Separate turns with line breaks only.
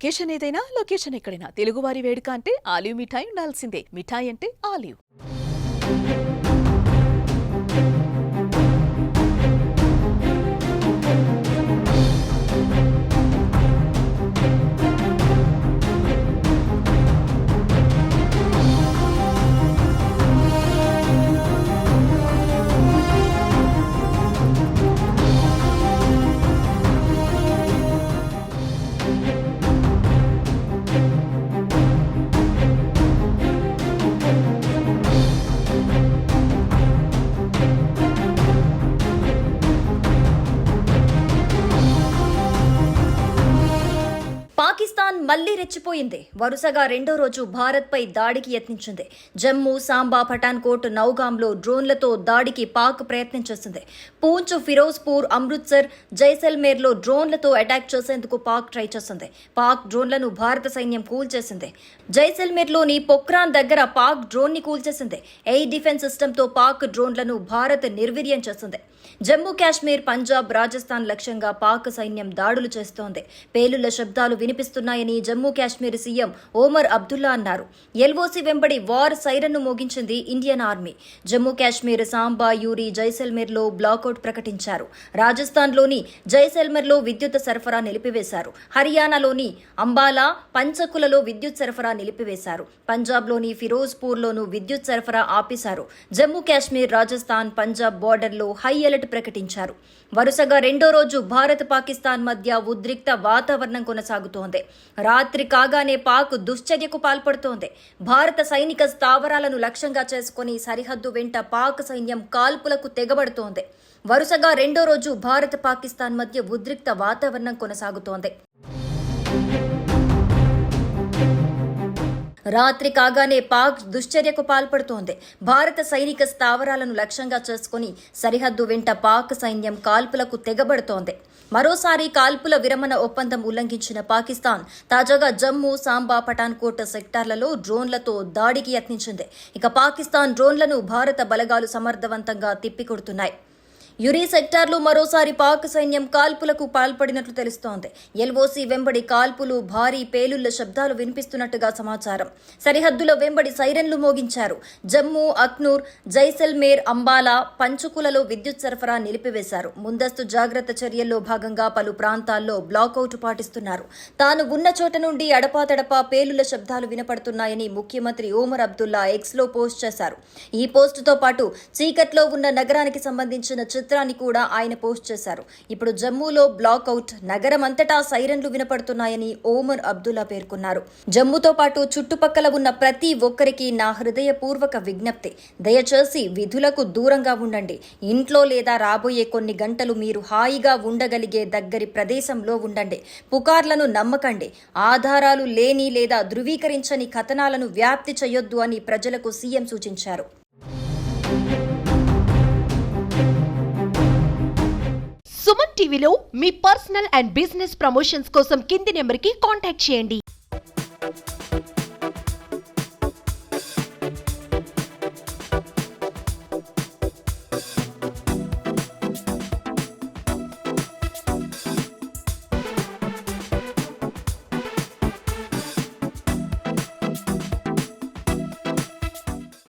Occasion ఏదైనా location ఎక్కడైనా తెలుగువారి వేడుక అంటే ఆలివ్ మిఠాయి ఉండాల్సిందే. మిఠాయి అంటే ఆలివ్.
పాకిస్తాన్ మళ్లీ రెచ్చిపోయింది. వరుసగా రెండో రోజు భారత్పై దాడికి యత్నించింది. జమ్మూ, సాంబా, పఠాన్కోట్, నౌగాంలో డ్రోన్లతో దాడికి పాక్ ప్రయత్నం చేసింది. పూంచ్, ఫిరోజ్పూర్, అమృత్సర్, జైసల్మేర్లో డ్రోన్లతో అటాక్ చేసేందుకు పాక్ ట్రై చేసింది. పాక్ డ్రోన్లను భారత సైన్యం కూల్చేసింది. జైసల్మేర్లోని పొక్రాన్ దగ్గర పాక్ డ్రోన్ ని కూల్చేసింది. ఎయిర్ డిఫెన్స్ సిస్టంతో పాక్ డ్రోన్లను భారత్ నిర్వీర్యం చేసింది. జమ్మూ కాశ్మీర్, పంజాబ్, రాజస్థాన్ లక్ష్యంగా పాక్ సైన్యం దాడులు చేస్తోంది. పేలుళ్ల శబ్దాలు వినిపిస్తున్నాయని జమ్మూ కాశ్మీర్ సీఎం ఓమర్ అబ్దుల్లా అన్నారు. ఎల్ఓసీ వెంబడి వార్ సైరన్ను మోగించింది ఇండియన్ ఆర్మీ. జమ్మూ కాశ్మీర్, సాంబా, యూరి, జైసల్మేర్లో బ్లాకౌట్ ప్రకటించారు. రాజస్థాన్లోని జైసల్మేర్లో విద్యుత్ సరఫరా నిలిపివేశారు. హర్యానాలోని అంబాలా, పంచకులలో విద్యుత్ సరఫరా నిలిపివేశారు. పంజాబ్లోని ఫిరోజ్పూర్లోనూ విద్యుత్ సరఫరా ఆపేశారు. జమ్మూ కాశ్మీర్, రాజస్థాన్, పంజాబ్ బోర్డర్లో హై అలర్ట్ ప్రకటించారు. వరుసగా రెండో రోజు భారత్, పాకిస్తాన్ మధ్య ఉద్రిక్త వాతావరణం కొనసాగుతోంది. రాత్రి కాగానే పాక్ దుశ్చర్యకు పాల్పడుతోంది. భారత సైనిక స్థావరాలను లక్ష్యంగా చేసుకుని సరిహద్దు వెంట పాక్ సైన్యం కాల్పులకు తెగబడుతోంది. వరుసగా రెండో రోజు భారత్, పాకిస్తాన్ మధ్య ఉద్రిక్త వాతావరణం కొనసాగుతోంది. రాత్రి కాగానే పాక్ దుశ్చర్యకు పాల్పడుతోంది. భారత సైనిక స్థావరాలను లక్ష్యంగా చేసుకుని సరిహద్దు వెంట పాక్ సైన్యం కాల్పులకు తెగబడుతోంది. మరోసారి కాల్పుల విరమణ ఒప్పందం ఉల్లంఘించిన పాకిస్తాన్ తాజాగా జమ్మూ, సాంబా, పఠాన్కోట్ సెక్టార్లలో డ్రోన్లతో దాడికి యత్నించింది. ఇక పాకిస్తాన్ డ్రోన్లను భారత బలగాలు సమర్థవంతంగా తిప్పికొడుతున్నాయి. యురి సెక్టార్లో మరోసారి పాక్ సైన్యం కాల్పులకు పాల్పడినట్లు తెలుస్తోంది. ఎల్ఓసీ వెంబడి కాల్పులు, భారీ పేలుళ్ల శబ్దాలు వినిపిస్తున్నట్టుగా సమాచారం. సరిహద్దుల వెంబడి సైరన్లు మోగించారు. జమ్మూ, అఖ్నూర్, జైసల్మేర్, అంబాలా, పంచకులలో విద్యుత్ సరఫరా నిలిపివేశారు. ముందస్తు జాగ్రత్త చర్యల్లో భాగంగా పలు ప్రాంతాల్లో బ్లాకౌట్ పాటిస్తున్నారు. తాను ఉన్న చోట నుండి అడపాతడపా పేలుళ్ల శబ్దాలు వినపడుతున్నాయని ముఖ్యమంత్రి ఓమర్ అబ్దుల్లా ఎక్స్లో పోస్ట్ చేశారు. ఈ పోస్టుతో పాటు చీకట్లో ఉన్న నగరానికి సంబంధించిన చిత్రాన్ని కూడా ఆయన పోస్ట్ చేశారు. ఇప్పుడు జమ్మూలో బ్లాకౌట్, నగరమంతటా సైరన్లు వినపడుతున్నాయని ఓమర్ అబ్దుల్లా పేర్కొన్నారు. జమ్మూతో పాటు చుట్టుపక్కల ఉన్న ప్రతి ఒక్కరికి నా హృదయపూర్వక విజ్ఞప్తి, దయచేసి విధులకు దూరంగా ఉండండి. ఇంట్లో లేదా రాబోయే కొన్ని గంటలు మీరు హాయిగా ఉండగలిగే దగ్గరి ప్రదేశంలో ఉండండి. పుకార్లను నమ్మకండి. ఆధారాలు లేని లేదా ధృవీకరించని కథనాలను వ్యాప్తి చేయొద్దు అని ప్రజలకు సీఎం సూచించారు.
సుమన్ టీవీలో మీ పర్సనల్ అండ్ బిజినెస్ ప్రమోషన్స్ కోసం కింది నెంబర్కి కాంటాక్ట్ చేయండి.